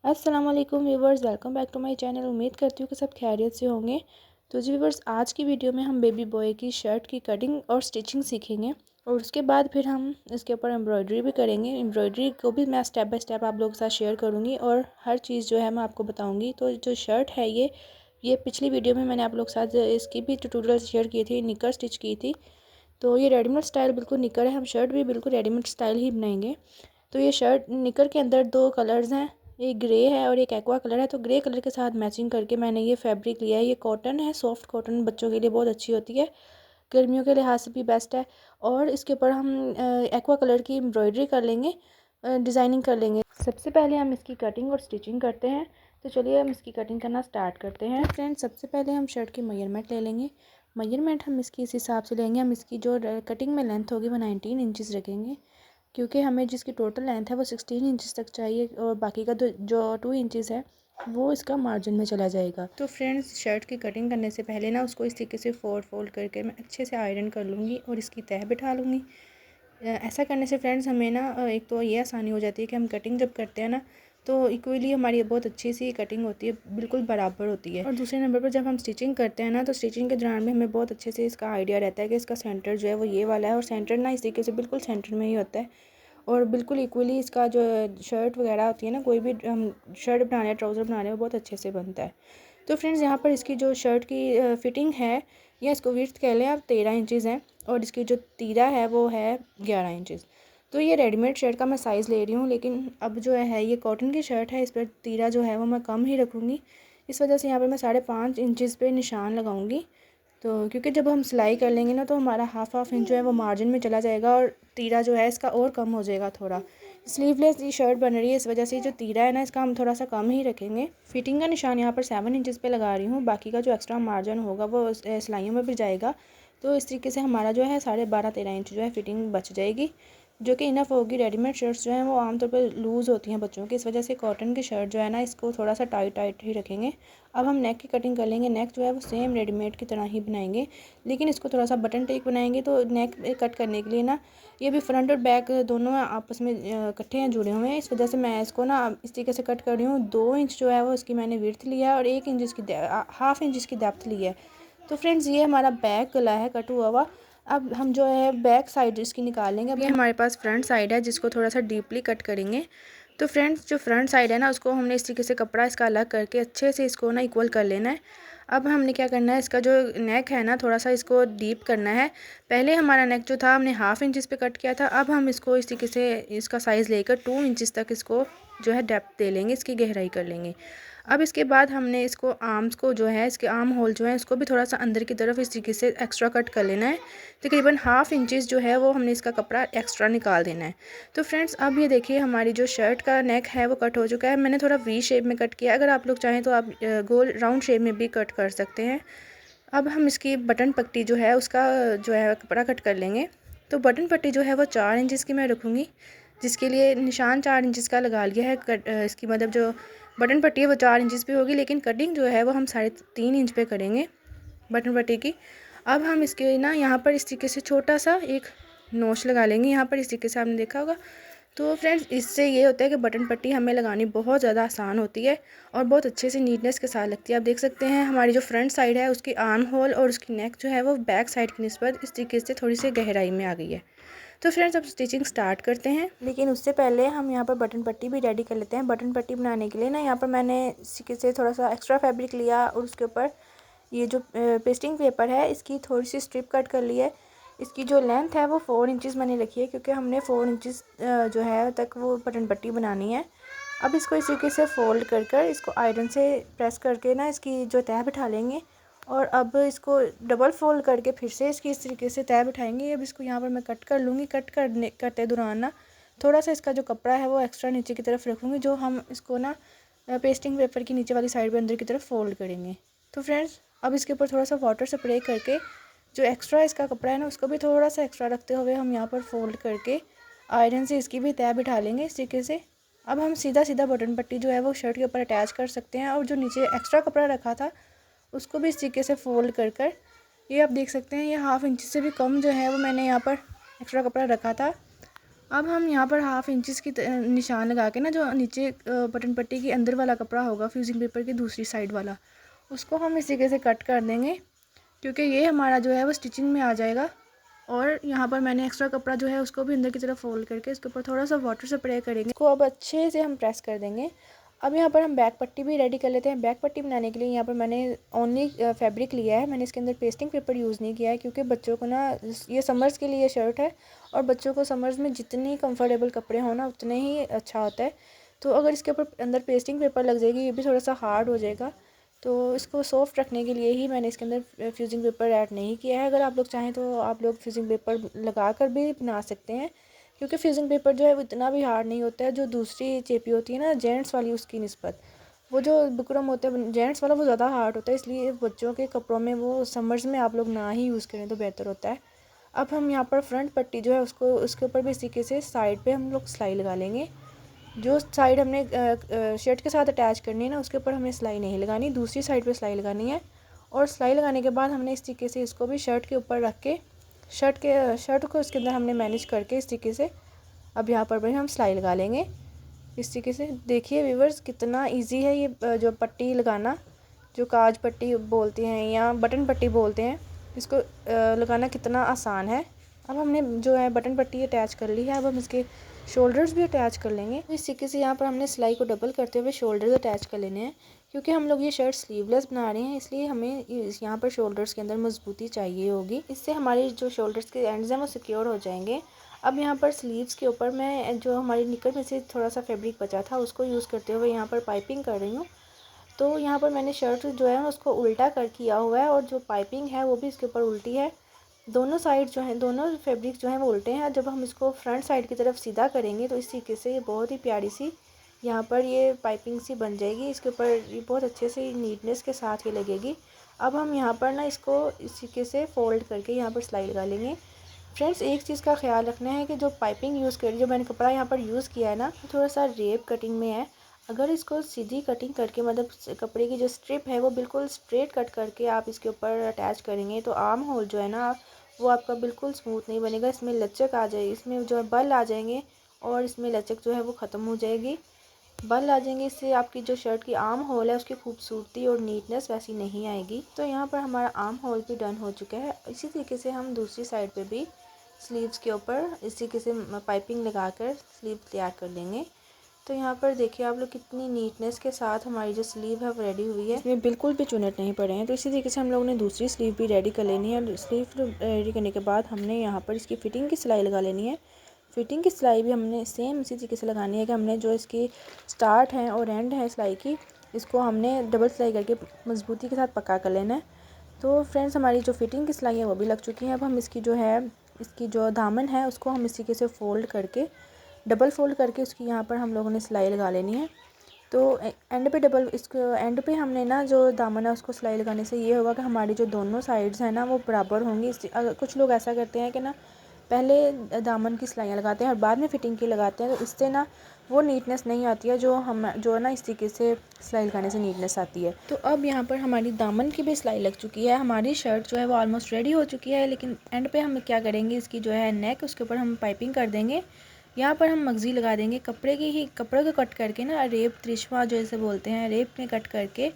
अस्सलाम वालेकुम viewers, welcome back to my channel. उम्मीद करती हूँ कि सब खैरियत से होंगे। तो जी व्यूवर्स, आज की वीडियो में हम बेबी बॉय की शर्ट की कटिंग और स्टिचिंग सीखेंगे और उसके बाद फिर हम इसके ऊपर एम्ब्रॉयडरी भी करेंगे। एम्ब्रॉयडरी को भी मैं स्टेप बाय स्टेप आप लोगों के साथ शेयर करूँगी और हर चीज़ जो है मैं आपको बताऊँगी। तो जो शर्ट है ये पिछली वीडियो में मैंने आप लोग के साथ इसकी भी ट्यूटोरियल शेयर की थी, निकर स्टिच की थी। तो ये रेडीमेड स्टाइल बिल्कुल निकर है, हम शर्ट भी बिल्कुल रेडीमेड स्टाइल ही बनाएंगे। तो ये शर्ट निकर के अंदर दो कलर्स हैं, एक ग्रे है और एक एक्वा कलर है। तो ग्रे कलर के साथ मैचिंग करके मैंने ये फैब्रिक लिया है। ये कॉटन है, सॉफ्ट कॉटन, बच्चों के लिए बहुत अच्छी होती है, गर्मियों के लिहाज से भी बेस्ट है। और इसके ऊपर हम एक्वा कलर की एम्ब्रॉयडरी कर लेंगे, डिज़ाइनिंग कर लेंगे। सबसे पहले हम इसकी कटिंग और स्टिचिंग करते हैं। तो चलिए हम इसकी कटिंग करना स्टार्ट करते हैं। फ्रेंड्स, सबसे पहले हम शर्ट की मेजरमेंट ले लेंगे। मेजरमेंट हम इसकी इस हिसाब से लेंगे। हम इसकी जो कटिंग में लेंथ होगी वो 19 इंचज़ रखेंगे, क्योंकि हमें जिसकी टोटल लेंथ है वो 16 इंचज़ तक चाहिए और बाकी का जो 2 इंचज़ है वो इसका मार्जिन में चला जाएगा। तो फ्रेंड्स, शर्ट की कटिंग करने से पहले ना उसको इस तरीके से फोल्ड करके मैं अच्छे से आयरन कर लूँगी और इसकी तह बिठा लूँगी। ऐसा करने से फ्रेंड्स हमें ना एक तो ये आसानी हो जाती है कि हम कटिंग जब करते हैं ना तो इक्वली हमारी बहुत अच्छी सी कटिंग होती है, बिल्कुल बराबर होती है। और दूसरे नंबर पर जब हम स्टिचिंग करते हैं ना तो स्टिचिंग के दौरान में हमें बहुत अच्छे से इसका आइडिया रहता है कि इसका सेंटर जो है वो ये वाला है और सेंटर ना इस तरीके से बिल्कुल सेंटर में ही होता है और बिल्कुल इक्वली इसका जो शर्ट वगैरह होती है ना, कोई भी हम शर्ट बना रहे हैं, ट्राउज़र बना रहे हैं, वो बहुत अच्छे से बनता है। तो फ्रेंड्स, यहाँ पर इसकी जो शर्ट की फ़िटिंग है या इसको विड्थ कह लें आप, 13 इंचज़ है और इसकी जो तीरा है वो है 11 इंचज़। तो ये रेडीमेड शर्ट का मैं साइज़ ले रही हूँ, लेकिन अब जो है ये कॉटन की शर्ट है, इस पर तीरा जो है वो मैं कम ही रखूँगी। इस वजह से यहाँ पर मैं 5.5 इंचज़ पे निशान लगाऊँगी। तो क्योंकि जब हम सिलाई कर लेंगे ना तो हमारा हाफ इंच जो है वो मार्जिन में चला जाएगा और तीरा जो है इसका और कम हो जाएगा थोड़ा। स्लीवलेस ये शर्ट बन रही है, इस वजह से जो तीरा है ना इसका हम थोड़ा सा कम ही रखेंगे। फिटिंग का निशान यहाँ पर 7 इंचज़ पे लगा रही हूँ, बाकी का जो एक्स्ट्रा मार्जिन होगा वो सिलाइयों में भी जाएगा। तो इस तरीके से हमारा जो है 12.5-13 इंच जो है फिटिंग बच जाएगी, जो कि इनफ होगी। रेडीमेड शर्ट्स जो हैं वो आमतौर पर लूज़ होती हैं बच्चों की, इस वजह से कॉटन की शर्ट जो है ना इसको थोड़ा सा टाइट ही रखेंगे। अब हम नेक की कटिंग कर लेंगे। नेक जो है वो सेम रेडीमेड की तरह ही बनाएंगे, लेकिन इसको थोड़ा सा बटन टेक बनाएंगे। तो नेक कट करने के लिए ना ये भी फ्रंट और बैक दोनों आपस में इकट्ठे हैं, जुड़े हुए हैं, इस वजह से मैं इसको ना इस तरीके से कट कर रही हूँ। 2 इंच जो है वो इसकी मैंने विड्थ लिया है और 1 इंच इसकी हाफ इंच इसकी डेप्थ ली है। तो फ्रेंड्स, ये हमारा बैक गला है कट हुआ हुआ। अब हम जो है बैक साइड इसकी निकाल लेंगे। अब ये हमारे पास फ्रंट साइड है जिसको थोड़ा सा डीपली कट करेंगे। तो फ्रेंड्स, जो फ्रंट साइड है ना उसको हमने इस तरीके से कपड़ा इसका अलग करके अच्छे से इसको ना इक्वल कर लेना है। अब हमने क्या करना है, इसका जो नेक है ना थोड़ा सा इसको डीप करना है। पहले हमारा नेक जो था हमने हाफ इंच पे कट किया था, अब हम इसको इस तरीके से इसका साइज़ लेकर 2 इंच तक इसको जो है डेप्थ दे लेंगे, इसकी गहराई कर लेंगे। अब इसके बाद हमने इसको आर्म्स को जो है इसके आर्म होल जो है इसको भी थोड़ा सा अंदर की तरफ इस तरीके से एक्स्ट्रा कट कर लेना है। तकरीबन हाफ इंचज़ जो है वो हमने इसका कपड़ा एक्स्ट्रा निकाल देना है। तो फ्रेंड्स, अब ये देखिए हमारी जो शर्ट का नेक है वो कट हो चुका है। मैंने थोड़ा वी शेप में कट किया, अगर आप लोग चाहें तो आप गोल राउंड शेप में भी कट कर सकते हैं। अब हम इसकी बटन पट्टी जो है उसका जो है कपड़ा कट कर लेंगे। तो बटन पट्टी जो है वो 4 इंचज़ की मैं रखूँगी, जिसके लिए निशान 4 इंचज़ का लगा लिया है। इसकी मतलब जो बटन पट्टी है वो 4 इंचज़ पे होगी, लेकिन कटिंग जो है वो हम 3.5 इंच पे करेंगे बटन पट्टी की। अब हम इसके ना यहाँ पर इस तरीके से छोटा सा एक नोच लगा लेंगे, यहाँ पर इस तरीके से आपने देखा होगा। तो फ्रेंड्स, इससे ये होता है कि बटन पट्टी हमें लगानी बहुत ज़्यादा आसान होती है और बहुत अच्छे से नीटनेस के साथ लगती है। आप देख सकते हैं हमारी जो फ्रंट साइड है उसकी आर्म होल और उसकी नेक जो है वो बैक साइड की निस्बत इस तरीके से थोड़ी सी गहराई में आ गई है। तो फ्रेंड्स, अब स्टिचिंग स्टार्ट करते हैं, लेकिन उससे पहले हम यहाँ पर बटन पट्टी भी रेडी कर लेते हैं। बटन पट्टी बनाने के लिए ना यहाँ पर मैंने इसी से थोड़ा सा एक्स्ट्रा फैब्रिक लिया और उसके ऊपर ये जो पेस्टिंग पेपर है इसकी थोड़ी सी स्ट्रिप कट कर ली है। इसकी जो लेंथ है वो 4 इंचज़ मैंने रखी है, क्योंकि हमने 4 इंचज़ जो है तक वो बटन पट्टी बनानी है। अब इसको इस तरीके से फोल्ड कर इसको आयरन से प्रेस करके ना इसकी जो तह बिठा लेंगे और अब इसको डबल फोल्ड करके फिर से इसकी इस तरीके से तह बिठाएंगे। अब इसको यहाँ पर मैं कट कर लूँगी। कट करते दौरान ना थोड़ा सा इसका जो कपड़ा है वो एक्स्ट्रा नीचे की तरफ रखूँगी, जो हम इसको ना पेस्टिंग पेपर की नीचे वाली साइड पर अंदर की तरफ फोल्ड करेंगे। तो फ्रेंड्स, अब इसके ऊपर थोड़ा सा वाटर स्प्रे करके जो एक्स्ट्रा इसका कपड़ा है ना उसको भी थोड़ा सा एक्स्ट्रा रखते हुए हम यहाँ पर फोल्ड करके आयरन से इसकी भी तह बिठा लेंगे इस तरीके से। अब हम सीधा बटन पट्टी जो है वो शर्ट के ऊपर अटैच कर सकते हैं और जो नीचे एक्स्ट्रा कपड़ा रखा था उसको भी इस तरीके से फोल्ड कर ये आप देख सकते हैं ये हाफ इंच से भी कम जो है वो मैंने यहाँ पर एक्स्ट्रा कपड़ा रखा था अब हम यहाँ पर हाफ इंचज़ की निशान लगा के ना, जो नीचे बटन पट्टी के अंदर वाला कपड़ा होगा फ्यूजिंग पेपर की दूसरी साइड वाला, उसको हम इस तरीके से कट कर देंगे, क्योंकि ये हमारा जो है वो स्टिचिंग में आ जाएगा। और यहाँ पर मैंने एक्स्ट्रा कपड़ा जो है उसको भी अंदर की तरफ फोल्ड करके इसके ऊपर थोड़ा सा वाटर स्प्रे करेंगे, इसको अब अच्छे से हम प्रेस कर देंगे। अब यहाँ पर हम बैक पट्टी भी रेडी कर लेते हैं। बैक पट्टी बनाने के लिए यहाँ पर मैंने ओनली फैब्रिक लिया है, मैंने इसके अंदर पेस्टिंग पेपर यूज़ नहीं किया है, क्योंकि बच्चों को ना, ये समर्स के लिए शर्ट है और बच्चों को समर्स में जितनी कंफर्टेबल कपड़े हो ना उतने ही अच्छा होता है। तो अगर इसके ऊपर अंदर पेस्टिंग पेपर लग जाएगी, ये भी थोड़ा सा हार्ड हो जाएगा। तो इसको सॉफ्ट रखने के लिए ही मैंने इसके अंदर फ्यूजिंग पेपर ऐड नहीं किया है। अगर आप लोग चाहें तो आप लोग फ्यूजिंग पेपर लगा कर भी बना सकते हैं, क्योंकि फ्यूजिंग पेपर जो है वो इतना भी हार्ड नहीं होता है। जो दूसरी चेपी होती है ना जेंट्स वाली, उसकी निस्बत वो जो बुकरम होता है जेंट्स वाला वो ज़्यादा हार्ड होता है, इसलिए बच्चों के कपड़ों में वो समर्स में आप लोग ना ही यूज़ करें तो बेहतर होता है। अब हम यहाँ पर फ्रंट पट्टी जो है उसको उसके ऊपर भी इसी तरीके से साइड पे हम लोग सिलाई लगा लेंगे। जो साइड हमने शर्ट के साथ अटैच करनी है ना, उसके ऊपर हमें सिलाई नहीं लगानी, दूसरी साइड पे सिलाई लगानी है। और सिलाई लगाने के बाद हमने इस तरीके से इसको भी शर्ट के ऊपर रख के शर्ट को इसके अंदर हमने मैनेज करके इस तरीके से अब यहाँ पर भी हम सिलाई लगा लेंगे। इस तरीके से देखिए व्यूवर्स कितना इजी है ये जो पट्टी लगाना, जो काज पट्टी बोलते हैं या बटन पट्टी बोलते हैं, इसको लगाना कितना आसान है। अब हमने जो है बटन पट्टी अटैच कर ली है, अब हम इसके शोल्डर्स भी अटैच कर लेंगे। तो इस तरीके से यहाँ पर हमने सिलाई को डबल करते हुए शोल्डर्स अटैच कर लेने हैं, क्योंकि हम लोग ये शर्ट स्लीवलेस बना रहे हैं, इसलिए हमें यहाँ पर शोल्डर्स के अंदर मजबूती चाहिए होगी। इससे हमारे जो शोल्डर्स के एंड्स हैं वो सिक्योर हो जाएंगे। अब यहाँ पर स्लीव्स के ऊपर मैं जो हमारी निकर में से थोड़ा सा फैब्रिक बचा था उसको यूज़ करते हुए यहाँ पर पाइपिंग कर रही हूँ। तो यहाँ पर मैंने शर्ट जो है उसको उल्टा कर किया हुआ है, और जो पाइपिंग है वो भी इसके ऊपर उल्टी है। दोनों साइड जो है, दोनों फैब्रिक जो है वो उल्टे हैं। जब हम इसको फ्रंट साइड की तरफ सीधा करेंगे तो इस तरीके से ये बहुत ही प्यारी सी यहाँ पर ये पाइपिंग सी बन जाएगी। इसके ऊपर ये बहुत अच्छे से नीटनेस के साथ ये लगेगी। अब हम यहाँ पर ना इसको इस तरीके से फोल्ड करके यहाँ पर सिलाई लगा लेंगे। फ्रेंड्स, एक चीज़ का ख्याल रखना है कि जो पाइपिंग यूज़ करी, जो मैंने कपड़ा यहाँ पर यूज़ किया है ना, थोड़ा सा रेप कटिंग में है। अगर इसको सीधी कटिंग करके, मतलब कपड़े की जो स्ट्रिप है वो बिल्कुल स्ट्रेट कट करके आप इसके ऊपर अटैच करेंगे तो आर्म होल जो है ना वो आपका बिल्कुल स्मूथ नहीं बनेगा। इसमें लचक आ जाएगी, इसमें जो है बल आ जाएंगे और इसमें लचक जो है वो ख़त्म हो जाएगी। बल आ जाएंगे, इससे आपकी जो शर्ट की आर्म होल है उसकी खूबसूरती और नीटनेस वैसी नहीं आएगी। तो यहाँ पर हमारा आर्म होल भी डन हो चुका है। इसी तरीके से हम दूसरी साइड पे भी स्लीव्स के ऊपर इसी तरीके से पाइपिंग लगाकर स्लीव तैयार कर लेंगे। तो यहाँ पर देखिए आप लोग कितनी नीटनेस के साथ हमारी जो स्लीव है वो रेडी हुई है, इसमें बिल्कुल भी चुनट नहीं पड़े हैं। तो इसी तरीके से हम लोगों ने दूसरी स्लीव भी रेडी कर लेनी है। स्लीव रेडी करने के बाद हमने यहाँ पर इसकी फ़िटिंग की सिलाई लगा लेनी है। फ़िटिंग की सिलाई भी हमने सेम इसी तरीके से लगानी है कि हमने जो इसकी स्टार्ट है और एंड है सिलाई की, इसको हमने डबल सिलाई करके मजबूती के साथ पका कर लेना है। तो फ्रेंड्स, हमारी जो फ़िटिंग की सिलाई है वो भी लग चुकी है। अब हम इसकी जो है, इसकी जो दामन है उसको हम इस तरीके से फ़ोल्ड करके, डबल फ़ोल्ड करके उसकी यहाँ पर हम लोगों ने सिलाई लगा लेनी है। तो एंड पे डबल, इसको एंड पे हमने ना जो दामन है उसको सिलाई लगाने से ये होगा कि हमारी जो दोनों साइड्स हैं ना वो बराबर होंगी। अगर कुछ लोग ऐसा करते हैं कि ना पहले दामन की सिलाइयाँ लगाते हैं और बाद में फ़िटिंग की लगाते हैं, तो इससे ना वो नीटनेस नहीं आती है जो हम जो ना इस तरीके से सिलाई लगाने से नीटनेस आती है। तो अब यहाँ पर हमारी दामन की भी सिलाई लग चुकी है। हमारी शर्ट जो है वो ऑलमोस्ट रेडी हो चुकी है, लेकिन एंड पे हम क्या करेंगे, इसकी जो है नेक, उसके ऊपर हम पाइपिंग कर देंगे। यहाँ पर हम मगज़ी लगा देंगे, कपड़े को कट करके ना, रेप त्रिशवा जैसे बोलते हैं, रेप में कट करके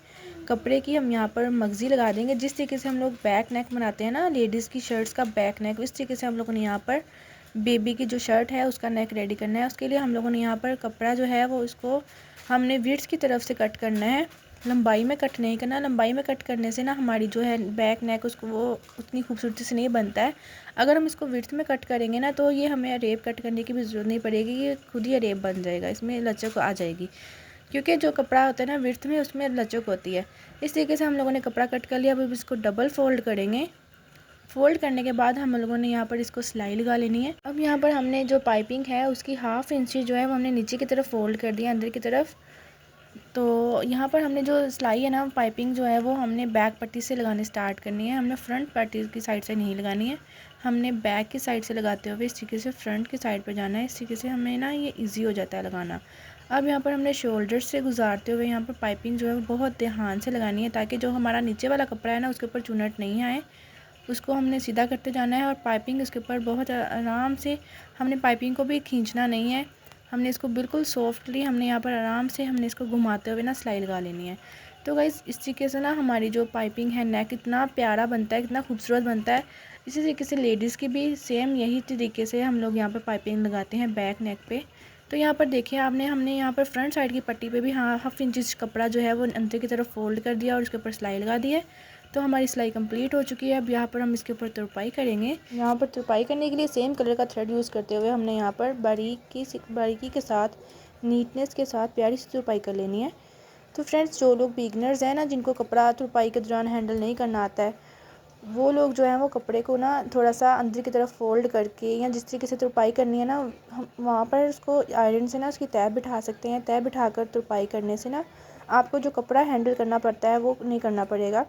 कपड़े की हम यहाँ पर मगज़ी लगा देंगे। जिस तरीके से हम लोग बैक नेक बनाते हैं ना लेडीज़ की शर्ट्स का बैक नेक, इस तरीके से हम लोगों ने यहाँ पर बेबी की जो शर्ट है उसका नेक रेडी करना है। उसके लिए हम लोगों ने यहाँ पर कपड़ा जो है वो इसको हमने विड्थ की तरफ से कट करना है, लंबाई में कट नहीं करना। लंबाई में कट करने से ना हमारी जो है बैक नेक उसको वो उतनी खूबसूरती से नहीं बनता है। अगर हम इसको विड्थ में कट करेंगे ना तो ये हमें रेप कट करने की भी ज़रूरत नहीं पड़ेगी, ये खुद ही रेप बन जाएगा, इसमें लचक आ जाएगी, क्योंकि जो कपड़ा होता है ना विड्थ में उसमें लचक होती है। इस तरीके से हम लोगों ने कपड़ा कट कर लिया। अब इसको डबल फोल्ड करेंगे। फोल्ड करने के बाद हम लोगों ने यहाँ पर इसको सिलाई लगा लेनी है। अब यहाँ पर हमने जो पाइपिंग है उसकी हाफ इंची जो है वो हमने नीचे की तरफ फोल्ड कर दिया, अंदर की तरफ। तो यहाँ पर हमने जो सिलाई है ना, पाइपिंग जो है वो हमने बैक पट्टी से लगाने स्टार्ट करनी है। हमने फ्रंट पट्टी की साइड से नहीं लगानी है, हमने बैक की साइड से लगाते हुए इस तरीके से फ्रंट की साइड पर जाना है। इस तरीके से हमें ना ये ईजी हो जाता है लगाना। अब यहाँ पर हमने शोल्डर से गुजारते हुए यहाँ पर पाइपिंग जो है वो बहुत ध्यान से लगानी है, ताकि जो हमारा नीचे वाला कपड़ा है ना उसके ऊपर चुनट नहीं आए। उसको हमने सीधा करते जाना है और पाइपिंग इसके ऊपर बहुत आराम से, हमने पाइपिंग को भी खींचना नहीं है, हमने इसको बिल्कुल सॉफ्टली हमने यहाँ पर आराम से हमने इसको घुमाते हुए ना सिलाई लगा लेनी है। तो गाइस इस तरीके से ना हमारी जो पाइपिंग है नेक इतना प्यारा बनता है, कितना खूबसूरत बनता है। इसी तरीके से लेडीज़ की भी सेम यही तरीके से हम लोग यहाँ पर पाइपिंग लगाते हैं बैक नेक पे। तो यहाँ पर देखिए हमने यहाँ पर फ्रंट साइड की पट्टी पे भी हाफ इंच कपड़ा जो है वो अंदर की तरफ फोल्ड कर दिया और उसके ऊपर सिलाई लगा दी है। तो हमारी सिलाई कंप्लीट हो चुकी है। अब यहाँ पर हम इसके ऊपर तुरपाई करेंगे। यहाँ पर तुरपाई करने के लिए सेम कलर का थ्रेड यूज़ करते हुए हमने यहाँ पर बारीकी के साथ, नीटनेस के साथ प्यारी सी तुरपाई कर लेनी है। तो फ्रेंड्स जो लोग बिगनर्स हैं ना, जिनको कपड़ा तुरपाई के दौरान हैंडल नहीं करना आता है, वो लोग जो हैं वो कपड़े को ना थोड़ा सा अंदर की तरफ फोल्ड करके या जिस तरीके से तुरपाई करनी है ना, हम वहाँ पर उसको आयरन से ना उसकी तह बिठा सकते हैं। तह बिठाकर तुरपाई करने से ना आपको जो कपड़ा हैंडल करना पड़ता है वो नहीं करना पड़ेगा।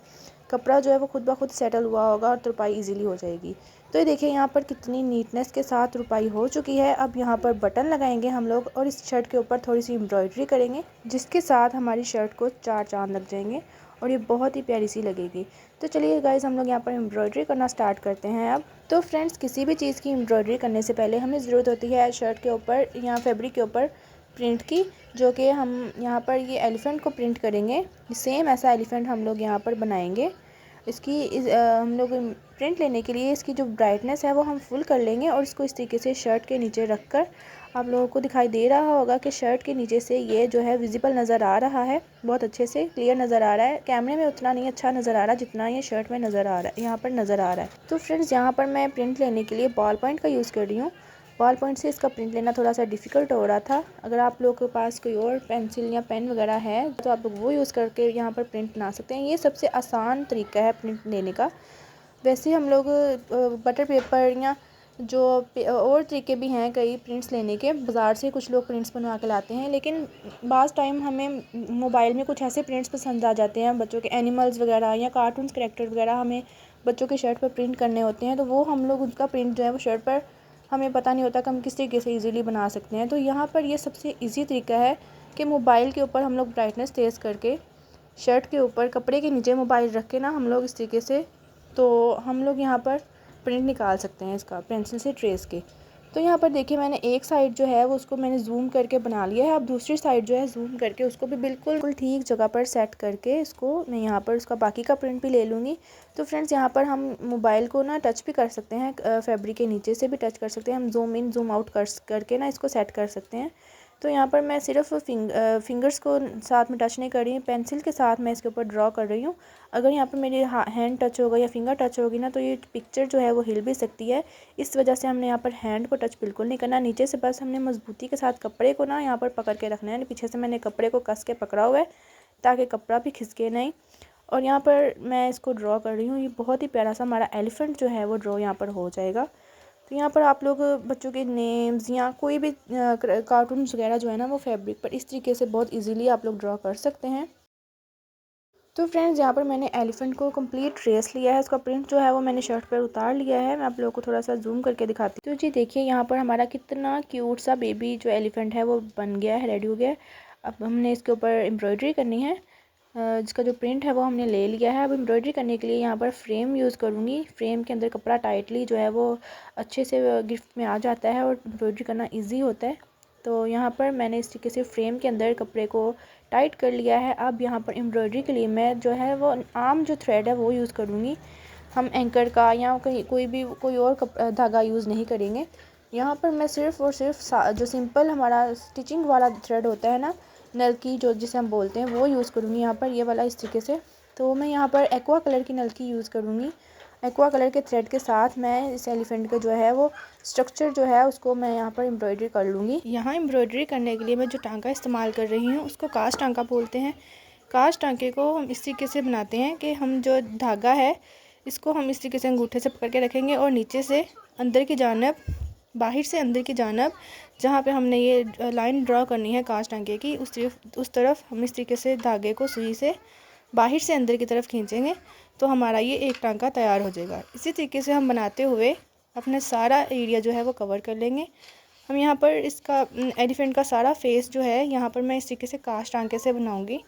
कपड़ा जो है वो खुद ब खुद सेटल हुआ होगा और तुरपाई इजीली हो जाएगी। तो ये देखिए यहाँ पर कितनी नीटनेस के साथ तुरपाई हो चुकी है। अब यहाँ पर बटन लगाएंगे हम लोग और इस शर्ट के ऊपर थोड़ी सी एम्ब्रॉयडरी करेंगे, जिसके साथ हमारी शर्ट को 4 चांद लग जाएंगे और ये बहुत ही प्यारी सी लगेगी। तो चलिए गाइस हम लोग यहाँ पर एम्ब्रॉयडरी करना स्टार्ट करते हैं अब। तो फ्रेंड्स किसी भी चीज़ की एम्ब्रॉयडरी करने से पहले हमें ज़रूरत होती है शर्ट के ऊपर या फैब्रिक के ऊपर प्रिंट की, जो कि हम यहाँ पर ये एलिफेंट को प्रिंट करेंगे। सेम ऐसा एलिफेंट हम लोग यहाँ पर बनाएंगे। हम लोग प्रिंट लेने के लिए इसकी जो ब्राइटनेस है वो हम फुल कर लेंगे और इसको इस तरीके से शर्ट के नीचे रख कर, आप लोगों को दिखाई दे रहा होगा कि शर्ट के नीचे से ये जो है विजिबल नज़र आ रहा है, बहुत अच्छे से क्लियर नज़र आ रहा है। कैमरे में उतना नहीं अच्छा नज़र आ रहा जितना ये शर्ट में नज़र आ रहा है, यहाँ पर नज़र आ रहा है। तो फ्रेंड्स यहाँ पर मैं प्रिंट लेने के लिए बॉल पॉइंट का यूज़ कर रही हूँ। बॉल पॉइंट से इसका प्रिंट लेना थोड़ा सा डिफ़िकल्ट हो रहा था। अगर आप लोगों के पास कोई और पेंसिल या पेन वगैरह है तो आप लोग वो यूज़ करके यहाँ पर प्रिंट बना सकते हैं। ये सबसे आसान तरीका है प्रिंट लेने का। वैसे हम लोग बटर पेपर या जो और तरीके भी हैं कई प्रिंट्स लेने के, बाज़ार से कुछ लोग प्रिंट्स बनवा के लाते हैं, लेकिन बाज़ टाइम हमें मोबाइल में कुछ ऐसे प्रिंट्स पसंद आ जाते हैं, बच्चों के एनिमल्स वगैरह या कार्टून्स कैरेक्टर वगैरह हमें बच्चों के शर्ट पर प्रिंट करने होते हैं। तो वो हम लोग उनका प्रिंट जो है वो शर्ट पर हमें पता नहीं होता कि हम किस तरीके से ईज़िली बना सकते हैं। तो यहाँ पर ये सबसे ईजी तरीका है कि मोबाइल के ऊपर हम लोग ब्राइटनेस तेज़ करके शर्ट के ऊपर कपड़े के नीचे मोबाइल रख के ना हम लोग इस तरीके से, तो हम लोग यहाँ पर प्रिंट निकाल सकते हैं इसका पेंसिल से ट्रेस के। तो यहाँ पर देखिए मैंने एक साइड जो है वो उसको मैंने जूम करके बना लिया है। अब दूसरी साइड जो है जूम करके उसको भी बिल्कुल ठीक जगह पर सेट करके इसको मैं यहाँ पर उसका बाकी का प्रिंट भी ले लूँगी। तो फ्रेंड्स यहाँ पर हम मोबाइल को ना टच भी कर सकते हैं, फैब्रिक के नीचे से भी टच कर सकते हैं, हम जूम इन जूम आउट करके ना इसको सेट कर सकते हैं। तो यहाँ पर मैं सिर्फ फिंगर्स को साथ में टच नहीं कर रही हूँ, पेंसिल के साथ मैं इसके ऊपर ड्रॉ कर रही हूँ। अगर यहाँ पर मेरी हैंड टच होगा या फिंगर टच होगी ना तो ये पिक्चर जो है वो हिल भी सकती है। इस वजह से हमने यहाँ पर हैंड को टच बिल्कुल नहीं करना, नीचे से बस हमने मजबूती के साथ कपड़े को ना यहाँ पर पकड़ के रखना है। पीछे से मैंने कपड़े को कस के पकड़ा हुआ है ताकि कपड़ा भी खिसके नहीं। और यहाँ पर मैं इसको ड्रॉ कर रही हूँ। ये बहुत ही प्यारा सा हमारा एलिफेंट जो है वो ड्रॉ यहाँ पर हो जाएगा। तो यहाँ पर आप लोग बच्चों के नेम्स या कोई भी कार्टून्स वगैरह जो है ना वो फैब्रिक पर इस तरीके से बहुत इजीली आप लोग ड्रॉ कर सकते हैं। तो फ्रेंड्स यहाँ पर मैंने एलिफेंट को कंप्लीट ट्रेस लिया है, उसका प्रिंट जो है वो मैंने शर्ट पर उतार लिया है। मैं आप लोगों को थोड़ा सा जूम करके दिखाती हूँ। तो जी देखिए यहाँ पर हमारा कितना क्यूट सा बेबी जो एलिफेंट है वो बन गया है, रेडी हो गया है। अब हमने इसके ऊपर एम्ब्रॉयडरी करनी है, जिसका जो प्रिंट है वो हमने ले लिया है। अब एम्ब्रॉयडरी करने के लिए यहाँ पर फ्रेम यूज़ करूँगी। फ्रेम के अंदर कपड़ा टाइटली जो है वो अच्छे से गिफ्ट में आ जाता है और एम्ब्रॉयडरी करना ईजी होता है। तो यहाँ पर मैंने इस तरीके से फ्रेम के अंदर कपड़े को टाइट कर लिया है। अब यहाँ पर एम्ब्रॉयडरी के लिए मैं जो है वो आम जो थ्रेड है वो यूज़ करूँगी। हम एंकर का या कहीं कोई और धागा यूज़ नहीं करेंगे। यहाँ पर मैं सिर्फ़ और सिर्फ जो सिंपल हमारा स्टिचिंग वाला थ्रेड होता है ना, नलकी जो जिसे हम बोलते हैं, वो यूज़ करूँगी यहाँ पर, ये वाला इस तरीके से। तो मैं यहाँ पर एक्वा कलर की नलकी यूज़ करूँगी। एक्वा कलर के थ्रेड के साथ मैं इस एलिफेंट का जो है वो स्ट्रक्चर जो है उसको मैं यहाँ पर एम्ब्रॉयडरी कर लूँगी। यहाँ एम्ब्रॉयडरी करने के लिए मैं जो टांका इस्तेमाल कर रही हूँ उसको काज टांका बोलते हैं। काज टांके को हम इस तरीके से बनाते हैं कि हम जो धागा है इसको हम इस तरीके से अंगूठे से पकड़ के रखेंगे और नीचे से अंदर की जानब, बाहर से अंदर की जानब, जहाँ पे हमने ये लाइन ड्रॉ करनी है काज टांके की, उस तरफ हम इस तरीके से धागे को सुई से बाहर से अंदर की तरफ खींचेंगे तो हमारा ये एक टांका तैयार हो जाएगा। इसी तरीके से हम बनाते हुए अपना सारा एरिया जो है वो कवर कर लेंगे। हम यहाँ पर इसका एलिफेंट का सारा फेस जो है यहाँ पर मैं इस तरीके से काज टांके से बनाऊँगी।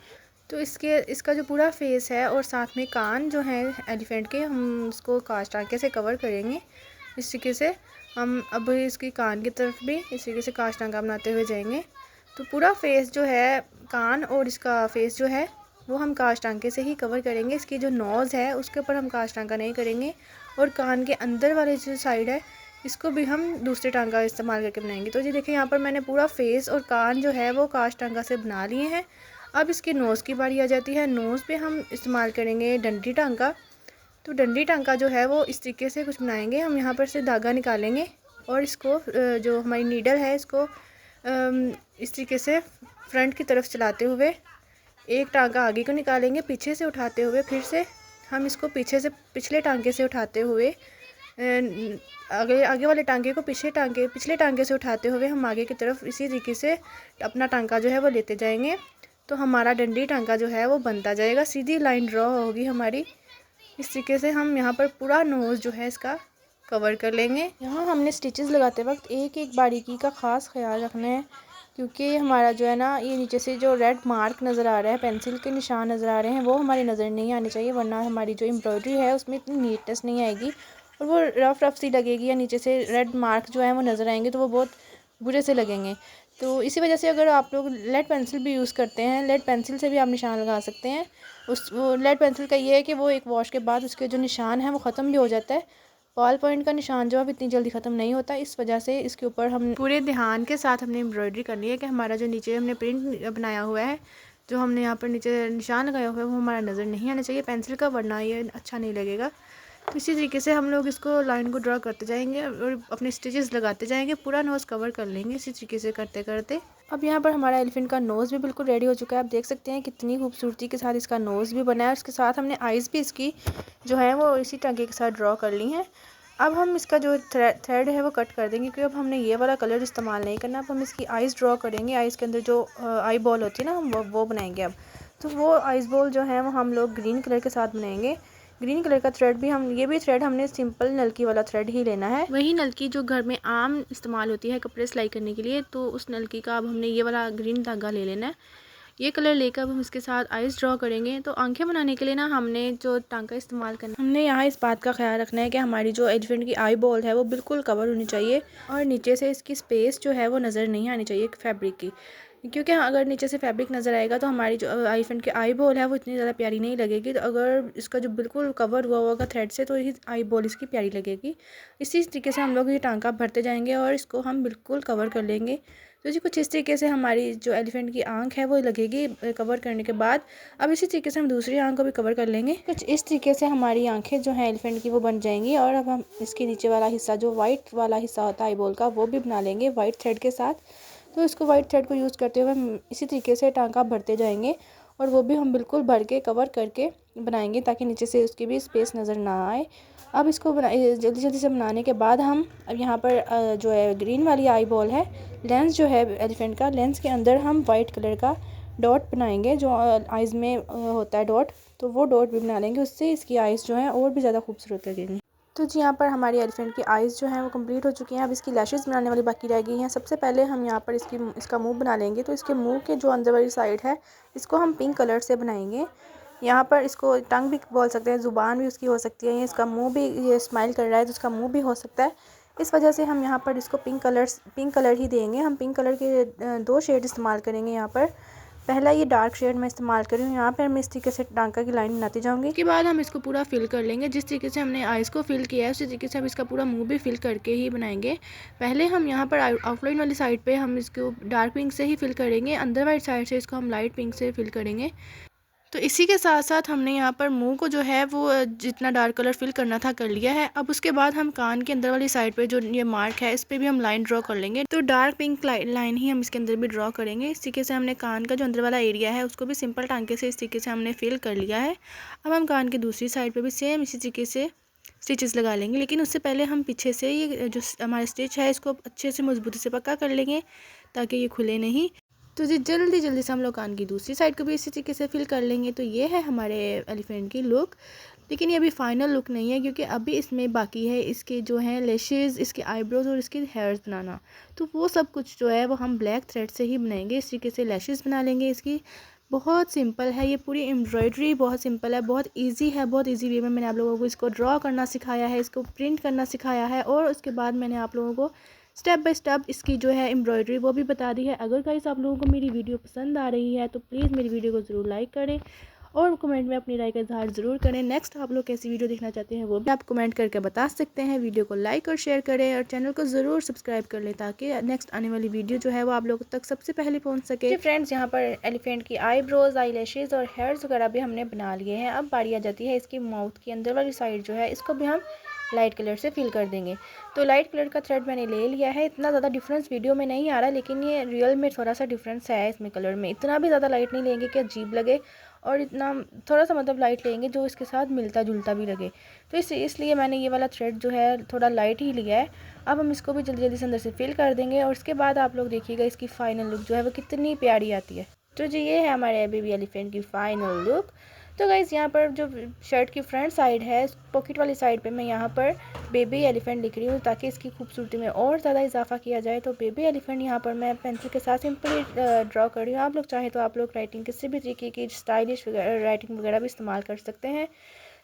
तो इसका जो पूरा फेस है और साथ में कान जो है एलिफेंट के, हम उसको कांच टांके से कवर करेंगे। इस तरीके से हम अब इसकी कान की तरफ भी इस तरीके से कांच टांका बनाते हुए जाएंगे। तो पूरा फेस जो है, कान और इसका फेस जो है वो हम कांच टांके से ही कवर करेंगे। इसकी जो नोज़ है उसके ऊपर हम कांच टांका नहीं करेंगे, और कान के अंदर वाले जो साइड है इसको भी हम दूसरे टांका इस्तेमाल करके बनाएंगे। तो जी देखिए, यहाँ पर मैंने पूरा फेस और कान जो है वो कांच टांका से बना लिए हैं। अब इसकी नोज़ की बारी आ जाती है। नोज़ पे हम इस्तेमाल करेंगे डंडी टांका। तो डंडी टांका जो है वो इस तरीके से कुछ बनाएंगे। हम यहाँ पर से धागा निकालेंगे और इसको जो हमारी नीडल है इसको इस तरीके से फ्रंट की तरफ चलाते हुए एक टांका आगे को निकालेंगे, पीछे से उठाते हुए फिर से हम इसको पीछे से पिछले टांके से उठाते हुए आगे वाले टांके को पिछले टांके से उठाते हुए हम आगे की तरफ इसी तरीके से अपना टांका जो है वो लेते जाएंगे। तो हमारा डंडी टांका जो है वो बनता जाएगा, सीधी लाइन ड्रॉ होगी हमारी। इस तरीके से हम यहाँ पर पूरा नोज़ जो है इसका कवर कर लेंगे। यहाँ हमने स्टिचेस लगाते वक्त एक एक बारीकी का ख़ास ख्याल रखना है, क्योंकि हमारा जो है ना, ये नीचे से जो रेड मार्क नज़र आ रहा है, पेंसिल के निशान नज़र आ रहे हैं, वो हमारी नज़र नहीं आने चाहिए, वरना हमारी जो एम्ब्रॉयडरी है उसमें इतनी नीटनेस नहीं आएगी और वो रफ़ सी लगेगी, या नीचे से रेड मार्क जो है वो नज़र आएंगे तो वो बहुत बुरे से लगेंगे। तो इसी वजह से अगर आप लोग लेड पेंसिल भी यूज़ करते हैं, लेड पेंसिल से भी आप निशान लगा सकते हैं। वो लेड पेंसिल का ये है कि वो एक वॉश के बाद उसके जो निशान है वो ख़त्म भी हो जाता है। बॉल पॉइंट का निशान जो है इतनी जल्दी ख़त्म नहीं होता। इस वजह से इसके ऊपर हम पूरे ध्यान के साथ हमने एम्ब्रॉयडरी करनी है कि हमारा जो नीचे हमने प्रिंट बनाया हुआ है, जो हमने यहाँ पर नीचे निशान लगाया हुआ है, वो हमारा नज़र नहीं आना चाहिए पेंसिल का, वरना ये अच्छा नहीं लगेगा। तो इसी तरीके से हम लोग इसको लाइन को ड्रा करते जाएंगे और अपने स्टिचेस लगाते जाएंगे, पूरा नोज़ कवर कर लेंगे इसी तरीके से करते करते। अब यहाँ पर हमारा एलिफेंट का नोज़ भी बिल्कुल रेडी हो चुका है। आप देख सकते हैं कितनी खूबसूरती के साथ इसका नोज़ भी बना है। उसके साथ हमने आइज़ भी इसकी जो है वो इसी टांके के साथ ड्रॉ कर ली हैं। अब हम इसका जो थ्रेड है वो कट कर देंगे, क्योंकि अब हमने ये वाला कलर इस्तेमाल नहीं करना। अब हम इसकी आइज़ ड्रॉ करेंगे। आइज़ के अंदर जो आई बॉल होती है ना, हम वो बनाएंगे। अब तो वो आइज़ बॉल जो है वो हम लोग ग्रीन कलर के साथ बनाएंगे। ग्रीन कलर का थ्रेड भी ये भी थ्रेड हमने सिंपल नलकी वाला थ्रेड ही लेना है। वही नलकी जो घर में आम इस्तेमाल होती है कपड़े सिलाई करने के लिए, तो उस नलकी का अब हमने ये वाला ग्रीन धागा ले लेना है। ये कलर लेकर हम इसके साथ आइज़ ड्रॉ करेंगे। तो आंखें बनाने के लिए ना हमने जो टांका इस्तेमाल करना है, हमने यहाँ इस बात का ख्याल रखना है कि हमारी जो एलिफेंट की आई बॉल है वो बिल्कुल कवर होनी चाहिए और नीचे से इसकी स्पेस जो है वो नज़र नहीं आनी चाहिए फैब्रिक की, क्योंकि अगर नीचे से फैब्रिक नज़र आएगा तो हमारी जो एलिफेंट की आई बॉल है वो इतनी ज़्यादा प्यारी नहीं लगेगी। तो अगर इसका जो बिल्कुल कवर हुआ होगा थ्रेड से, तो ये आई बॉल इसकी प्यारी लगेगी। इसी तरीके से हम लोग ये टांका भरते जाएंगे और इसको हम बिल्कुल कवर कर लेंगे। तो जी कुछ इस तरीके से हमारी जो एलिफेंट की आंख है वो लगेगी कवर करने के बाद। अब इसी तरीके से हम दूसरी आंख को भी कवर कर लेंगे। कुछ इस तरीके से हमारी आंखें जो हैं एलिफेंट की वो बन जाएंगी। और अब हम इसके नीचे वाला हिस्सा, जो वाइट वाला हिस्सा होता है आई बॉल का, वो भी बना लेंगे वाइट थ्रेड के साथ। तो इसको वाइट थ्रेड को यूज़ करते हुए हम इसी तरीके से टांका भरते जाएंगे, और वो भी हम बिल्कुल भर के कवर करके बनाएंगे ताकि नीचे से उसकी भी स्पेस नज़र ना आए। अब इसको जल्दी जल्दी से बनाने के बाद हम अब यहाँ पर जो है ग्रीन वाली आई बॉल है, लेंस जो है एलिफेंट का, लेंस के अंदर हम वाइट कलर का डॉट बनाएंगे, जो आइज़ में होता है डॉट, तो वो डॉट भी बना लेंगे। उससे इसकी आइज़ जो है और भी ज़्यादा खूबसूरत लगेंगी। तो जी यहाँ पर हमारी एलिफेंट की आइज़ जो हैं वो कंप्लीट हो चुकी हैं। अब इसकी लैशेस बनाने वाली बाकी रह गई हैं। सबसे पहले हम यहाँ पर इसका मुंह बना लेंगे। तो इसके मुंह के जो अंदर वाली साइड है इसको हम पिंक कलर से बनाएंगे। यहाँ पर इसको टंग भी बोल सकते हैं, ज़ुबान भी उसकी हो सकती है, इसका मुंह भी, ये स्माइल कर रहा है तो उसका मुंह भी हो सकता है। इस वजह से हम यहाँ पर इसको पिंक कलर ही देंगे। हम पिंक कलर के 2 शेड इस्तेमाल करेंगे। यहाँ पर पहला ये डार्क शेड मैं इस्तेमाल कर रही हूँ। यहाँ पर मैं इस तरीके से टांका की लाइन बनाती जाऊँगी। इसके बाद हम इसको पूरा फिल कर लेंगे। जिस तरीके से हमने आइज़ को फिल किया है उसी तरीके से हम इसका पूरा मुंह भी फिल करके ही बनाएंगे। पहले हम यहाँ पर आउटलाइन वाली साइड पे हम इसको डार्क पिंक से ही फिल करेंगे, अंदर वाली साइड से इसको हम लाइट पिंक से फिल करेंगे। तो इसी के साथ साथ हमने यहाँ पर मुंह को जो है वो जितना डार्क कलर फिल करना था कर लिया है। अब उसके बाद हम कान के अंदर वाली साइड पे जो ये मार्क है इस पर भी हम लाइन ड्रॉ कर लेंगे। तो डार्क पिंक लाइन ही हम इसके अंदर भी ड्रॉ करेंगे। इस तरीके से हमने कान का जो अंदर वाला एरिया है उसको भी सिंपल टांके से इस तरीके से हमने फिल कर लिया है। अब हम कान की दूसरी साइड पर भी सेम इसी तरीके से स्टिचेस लगा लेंगे, लेकिन उससे पहले हम पीछे से ये जो हमारा स्टिच है इसको अच्छे से मजबूती से पक्का कर लेंगे ताकि ये खुले नहीं। तो जी जल्दी से हम लोग कान की दूसरी साइड को भी इसी तरीके से फिल कर लेंगे। तो ये है हमारे एलिफेंट की लुक, लेकिन ये अभी फाइनल लुक नहीं है क्योंकि अभी इसमें बाकी है इसके जो हैं लैशेज़, इसके आईब्रोज और इसके हेयर्स बनाना। तो वो सब कुछ जो है वो हम ब्लैक थ्रेड से ही बनाएंगे। इस तरीके से लैशेज़ बना लेंगे इसकी, बहुत सिंपल है, ये पूरी एम्ब्रॉयडरी बहुत सिंपल है, बहुत इजी है, बहुत इजी वे में मैंने आप लोगों को इसको ड्रॉ करना सिखाया है, इसको प्रिंट करना सिखाया है और उसके बाद मैंने आप लोगों को स्टेप बाय स्टेप इसकी जो है एम्ब्रॉयडरी वो भी बता दी है। अगर गाइस आप लोगों को मेरी वीडियो पसंद आ रही है तो प्लीज़ मेरी वीडियो को ज़रूर लाइक करें और कमेंट में अपनी राय का इजहार ज़रूर करें। नेक्स्ट आप लोग कैसी वीडियो देखना चाहते हैं वो भी आप कमेंट करके बता सकते हैं। वीडियो को लाइक और शेयर करें और चैनल को ज़रूर सब्सक्राइब कर लें ताकि नेक्स्ट आने वाली वीडियो जो है वो आप लोगों तक सबसे पहले पहुंच सके। फ्रेंड्स, यहाँ पर एलिफेंट की आईब्रोज, आई लैशेज़ और हेयर्स वगैरह भी हमने बना लिए हैं। अब बारी आ जाती है इसकी माउथ की अंदर वाली साइड जो है, इसको भी हम लाइट कलर से फिल कर देंगे। तो लाइट कलर का थ्रेड मैंने ले लिया है। इतना ज़्यादा डिफरेंस वीडियो में नहीं आ रहा, लेकिन ये रियल में थोड़ा सा डिफरेंस है इसमें कलर में। इतना भी ज़्यादा लाइट नहीं लेंगे कि अजीब लगे और इतना थोड़ा सा मतलब लाइट लेंगे जो इसके साथ मिलता जुलता भी लगे। तो इसलिए मैंने ये वाला थ्रेड जो है थोड़ा लाइट ही लिया है। अब हम इसको भी जल्दी जल्दी से अंदर से फिल कर देंगे और उसके बाद आप लोग देखिएगा इसकी फ़ाइनल लुक जो है वो कितनी प्यारी आती है। तो जी ये है हमारे बेबी एलिफेंट की फ़ाइनल लुक। तो गाइज़ यहाँ पर जो शर्ट की फ्रंट साइड है, पॉकेट वाली साइड पे मैं यहाँ पर बेबी एलिफेंट लिख रही हूँ ताकि इसकी खूबसूरती में और ज़्यादा इजाफा किया जाए। तो बेबी एलिफेंट यहाँ पर मैं पेंसिल के साथ सिंपली ड्रॉ कर रही हूँ। आप लोग चाहें तो आप लोग राइटिंग किसी भी तरीके की स्टाइलिश राइटिंग वगैरह भी इस्तेमाल कर सकते हैं।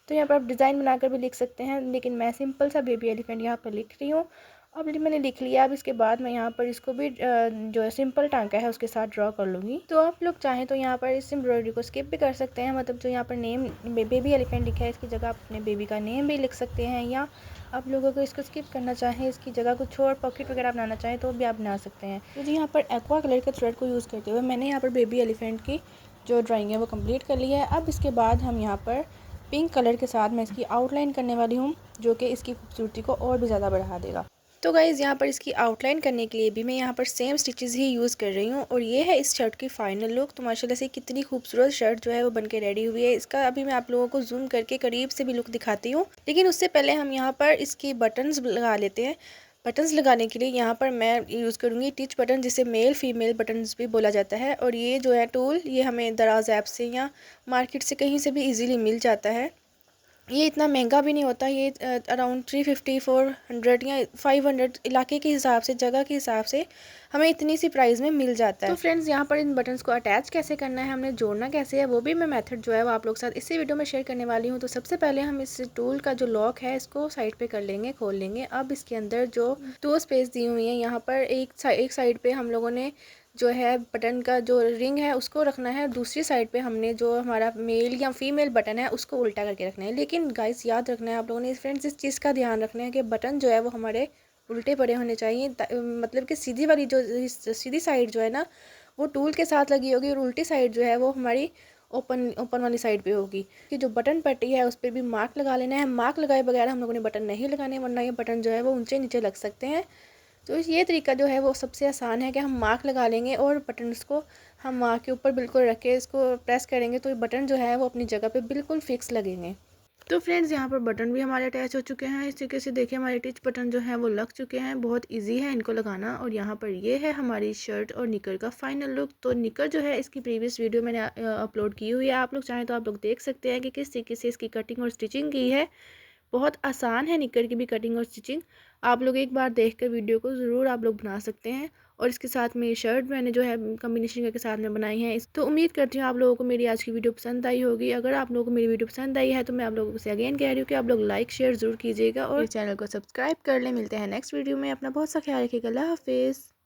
तो यहाँ पर आप डिज़ाइन बनाकर भी लिख सकते हैं, लेकिन मैं सिंपल सा बेबी एलिफेंट यहाँ पर लिख रही हूँ। अब मैंने लिख लिया। अब इसके बाद मैं यहाँ पर इसको भी जो है सिंपल टांका है उसके साथ ड्रॉ कर लूँगी। तो आप लोग चाहें तो यहाँ पर इस एम्ब्रॉयडरी को स्किप भी कर सकते हैं, मतलब जो यहाँ पर नेम बेबी एलिफेंट लिखा है इसकी जगह आप अपने बेबी का नेम भी लिख सकते हैं, या आप लोगों को इसको स्किप करना चाहें, इसकी जगह कुछ और पॉकेट वगैरह बनाना चाहें तो भी आप बना सकते हैं। तो जी यहाँ पर एक्वा कलर के थ्रेड को यूज़ करते हुए मैंने यहाँ पर बेबी एलिफेंट की जो ड्राइंग है वो कम्प्लीट कर ली है। अब इसके बाद हम यहाँ पर पिंक कलर के साथ मैं इसकी आउटलाइन करने वाली हूँ, जो कि इसकी खूबसूरती को और भी ज़्यादा बढ़ा देगा। तो गाइज़ यहाँ पर इसकी आउटलाइन करने के लिए भी मैं यहाँ पर सेम स्टिचेस ही यूज़ कर रही हूँ और ये है इस शर्ट की फ़ाइनल लुक। तो माशाल्लाह से कितनी खूबसूरत शर्ट जो है वो बनके रेडी हुई है। इसका अभी मैं आप लोगों को जूम करके करीब से भी लुक दिखाती हूँ, लेकिन उससे पहले हम यहाँ पर इसकी बटन्स लगा लेते हैं। बटन्स लगाने के लिए यहाँ पर मैं यूज़ करूँगी टिच बटन, जिसे मेल फीमेल बटन्स भी बोला जाता है। और ये जो है टूल ये हमें दराज ऐप से या मार्केट से कहीं से भी ईज़िली मिल जाता है। ये इतना महंगा भी नहीं होता, ये अराउंड 350 400 या 500 इलाके के हिसाब से, जगह के हिसाब से हमें इतनी सी प्राइस में मिल जाता है। तो फ्रेंड्स यहाँ पर इन बटन्स को अटैच कैसे करना है, हमने जोड़ना कैसे है, वो भी मैं मेथड जो है वो आप लोग के साथ इसी वीडियो में शेयर करने वाली हूँ। तो सबसे पहले हम इस टूल का जो लॉक है इसको साइड पे कर लेंगे, खोल लेंगे। अब इसके अंदर जो 2 स्पेस दी हुई है, यहाँ पर एक साइड पे हम लोगों ने जो है बटन का जो रिंग है उसको रखना है, दूसरी साइड पे हमने जो हमारा मेल या फीमेल बटन है उसको उल्टा करके रखना है। लेकिन गाइस याद रखना है आप लोगों ने फ्रेंड्स, इस चीज़ का ध्यान रखना है कि बटन जो है वो हमारे उल्टे पड़े होने चाहिए, मतलब कि सीधी वाली जो सीधी साइड जो है ना वो टूल के साथ लगी होगी और उल्टी साइड जो है वो हमारी ओपन वाली साइड पे होगी। कि जो बटन पट्टी है उस पर भी मार्क लगा लेना है। मार्क लगाए बगैर हम लोगों ने बटन नहीं लगाने, वरना ये बटन जो है वो ऊंचे नीचे लग सकते हैं। तो ये तरीका जो है वो सबसे आसान है कि हम मार्क लगा लेंगे और बटन्स को हम मार्क के ऊपर बिल्कुल रख के इसको प्रेस करेंगे तो ये बटन जो है वो अपनी जगह पे बिल्कुल फिक्स लगेंगे। तो फ्रेंड्स यहाँ पर बटन भी हमारे अटैच हो चुके हैं। इस तरीके से देखिए हमारे टिच बटन जो है वो लग चुके हैं, बहुत इजी है इनको लगाना। और यहाँ पर ये है हमारी शर्ट और निकर का फाइनल लुक। तो निकर जो है इसकी प्रीवियस वीडियो मैंने अपलोड की हुई है, आप लोग चाहें तो आप लोग देख सकते हैं कि किस तरीके से इसकी कटिंग और स्टिचिंग की है। बहुत आसान है निकर की भी कटिंग और स्टिचिंग। आप लोग एक बार देखकर वीडियो को ज़रूर आप लोग बना सकते हैं। और इसके साथ में ये शर्ट मैंने जो है कम्बिनेशन करके साथ में बनाई है। तो उम्मीद करती हूँ आप लोगों को मेरी आज की वीडियो पसंद आई होगी। अगर आप लोगों को मेरी वीडियो पसंद आई है तो मैं आप लोगों से अगेन कह रही हूँ कि आप लोग लाइक शेयर ज़रूर कीजिएगा और चैनल को सब्सक्राइब कर लें। मिलते हैं नेक्स्ट वीडियो में। अपना बहुत सा ख्याल रखिएगा। अल्लाह हाफिज़।